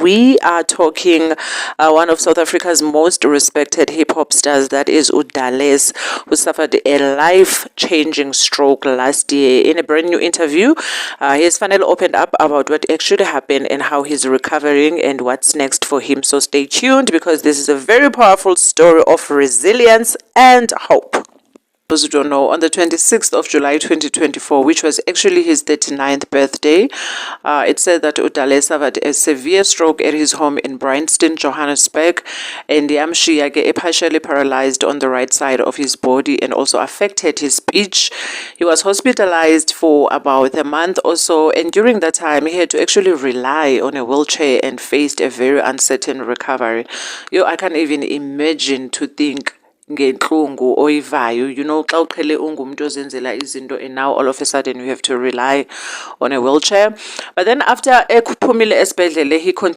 we are talking one of South Africa's most respected hip-hop stars, that is uDaless, who suffered a life-changing stroke last year. In a brand new interview, he has finally opened up about what actually happened and how he's recovering and what's next for him. So stay tuned, because this is a very powerful story of resilience and hope. Those who don't know, on the 26th of July 2024, which was actually his 39th birthday, it said that uDaless suffered a severe stroke at his home in Bryanston, Johannesburg, and yamshiya partially paralyzed on the right side of his body and also affected his speech. He was hospitalized for about a month or so, and during that time, he had to actually rely on a wheelchair and faced a very uncertain recovery. I can't even imagine to think ngenhlungu oyivayo, xa uqhele ungumuntu ozenzela izinto, and now all of a sudden you have to rely on a wheelchair. But then after ekuphumile esibhedlele, he continued